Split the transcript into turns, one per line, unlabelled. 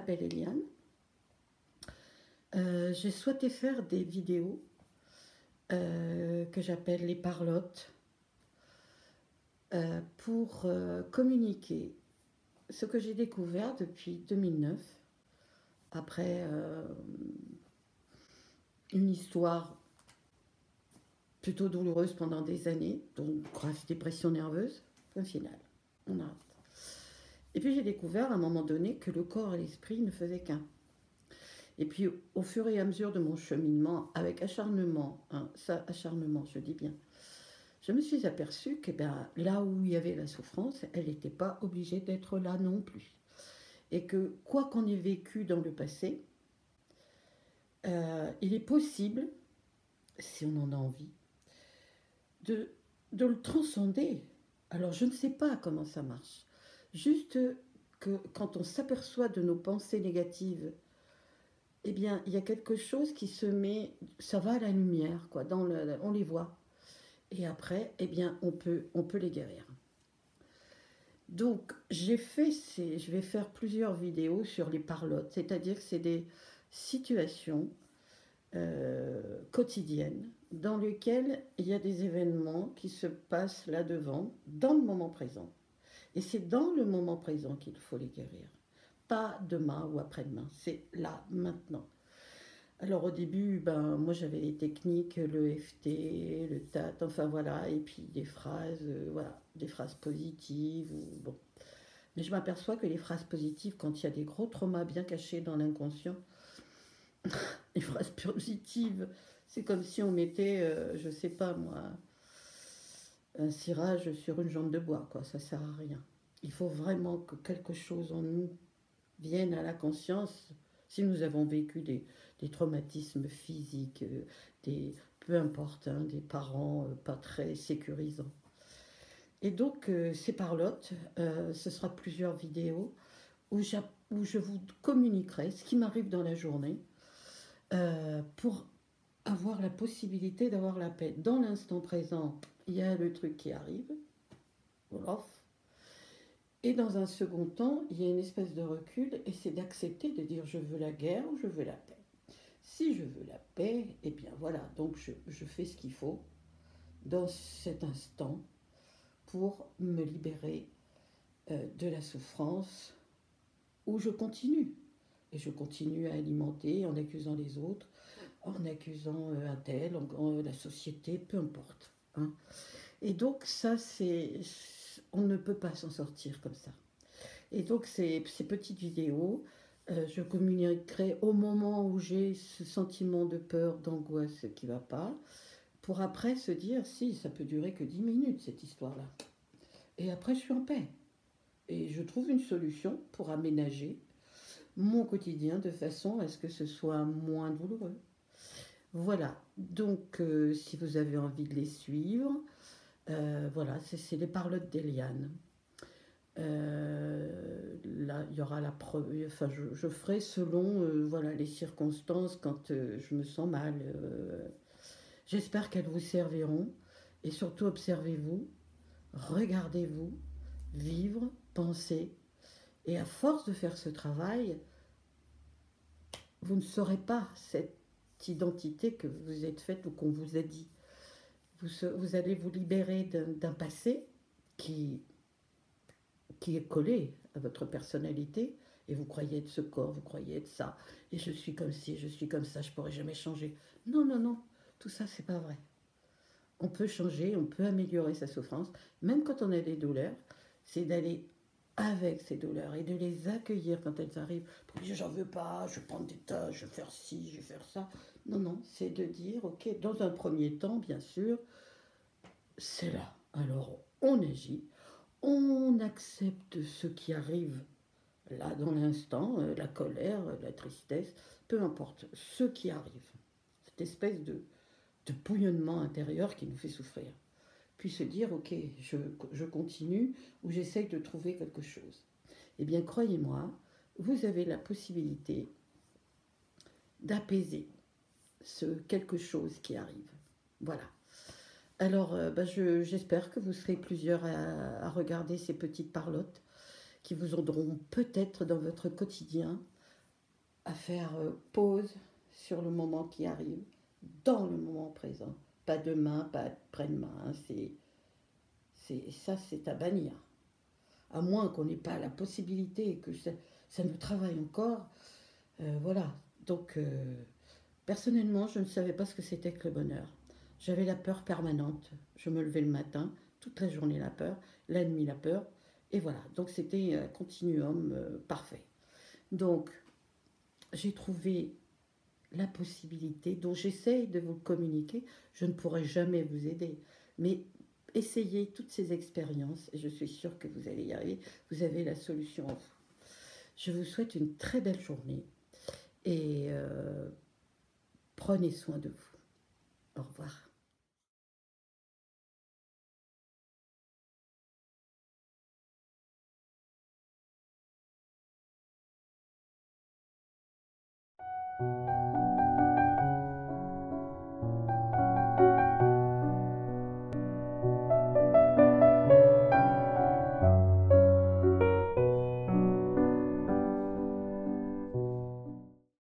m'appelle Eliane. J'ai souhaité faire des vidéos que j'appelle les parlottes pour communiquer ce que j'ai découvert depuis 2009, après une histoire plutôt douloureuse pendant des années, donc grave dépression nerveuse, point final, on arrête. Et puis j'ai découvert à un moment donné que le corps et l'esprit ne faisaient qu'un. Et puis au fur et à mesure de mon cheminement, avec acharnement, hein, ça acharnement je dis bien, je me suis aperçue que ben, là où il y avait la souffrance, elle n'était pas obligée d'être là non plus. Et que quoi qu'on ait vécu dans le passé, il est possible, si on en a envie, de, de le transcender. Alors je ne sais pas comment ça marche. Juste que quand on s'aperçoit de nos pensées négatives, eh bien, il y a quelque chose qui se met, ça va à la lumière, quoi, on les voit. Et après, eh bien, on peut les guérir. Donc, je vais faire plusieurs vidéos sur les parlottes, c'est-à-dire que c'est des situations quotidiennes dans lesquelles il y a des événements qui se passent là devant, dans le moment présent. Et c'est dans le moment présent qu'il faut les guérir. Pas demain ou après-demain, c'est là, maintenant. Alors au début, ben, moi j'avais les techniques, le FT, le TAT, enfin voilà, et puis des phrases, voilà, des phrases positives, ou, bon. Mais je m'aperçois que les phrases positives, quand il y a des gros traumas bien cachés dans l'inconscient, les phrases positives, c'est comme si on mettait, je sais pas moi, un cirage sur une jambe de bois, quoi, ça sert à rien. Il faut vraiment que quelque chose en nous vienne à la conscience si nous avons vécu des traumatismes physiques, peu importe, hein, des parents pas très sécurisants. Et donc, ces parlottes, ce sera plusieurs vidéos où, où je vous communiquerai ce qui m'arrive dans la journée pour avoir la possibilité d'avoir la paix. Dans l'instant présent, il y a le truc qui arrive, voilà. Et dans un second temps, il y a une espèce de recul et c'est d'accepter de dire je veux la guerre ou je veux la paix. Si je veux la paix, eh bien voilà, donc je fais ce qu'il faut dans cet instant pour me libérer de la souffrance où je continue. Et je continue à alimenter en accusant les autres, en accusant un tel, la société, peu importe. Hein. Et donc ça, on ne peut pas s'en sortir comme ça. Et donc ces petites vidéos, je communiquerai au moment où j'ai ce sentiment de peur, d'angoisse qui ne va pas, pour après se dire, si, ça peut durer que 10 minutes cette histoire-là. Et après, je suis en paix. Et je trouve une solution pour aménager mon quotidien de façon à ce que ce soit moins douloureux. Voilà, donc si vous avez envie de les suivre, voilà, c'est les parlottes d'Eliane. Là, il y aura enfin, je ferai selon voilà, les circonstances quand je me sens mal. J'espère qu'elles vous serviront. Et surtout, observez-vous, regardez-vous, vivre, penser. Et à force de faire ce travail, vous ne saurez pas cette identité que vous êtes faite ou qu'on vous a dit. Vous allez vous libérer d'un passé qui est collé à votre personnalité et vous croyez être ce corps, vous croyez être ça et je suis comme ci, je suis comme ça, je pourrai jamais changer. Non, non, non, tout ça c'est pas vrai. On peut changer, on peut améliorer sa souffrance, même quand on a des douleurs, c'est d'aller avec ces douleurs et de les accueillir quand elles arrivent. Pour dire j'en veux pas, je vais prendre des tas, je vais faire ci, je vais faire ça. Non, non, c'est de dire ok, dans un premier temps, bien sûr, c'est là. Alors on agit, on accepte ce qui arrive là dans l'instant, la colère, la tristesse, peu importe, ce qui arrive. Cette espèce de bouillonnement intérieur qui nous fait souffrir. Puis se dire, ok, je continue ou j'essaye de trouver quelque chose. Eh bien, croyez-moi, vous avez la possibilité d'apaiser ce quelque chose qui arrive. Voilà. Alors, j'espère que vous serez plusieurs à regarder ces petites parlottes qui vous aideront peut-être dans votre quotidien à faire pause sur le moment qui arrive, dans le moment présent. Pas demain, pas après-demain. Hein, ça, c'est à bannir. À moins qu'on n'ait pas la possibilité et que ça nous travaille encore. Voilà. Donc, personnellement, je ne savais pas ce que c'était que le bonheur. J'avais la peur permanente. Je me levais le matin, toute la journée la peur, la nuit la peur. Et voilà. Donc, c'était un continuum parfait. Donc, j'ai trouvé la possibilité dont j'essaye de vous communiquer. Je ne pourrai jamais vous aider. Mais essayez toutes ces expériences et je suis sûre que vous allez y arriver. Vous avez la solution en vous. Je vous souhaite une très belle journée et prenez soin de vous. Au revoir.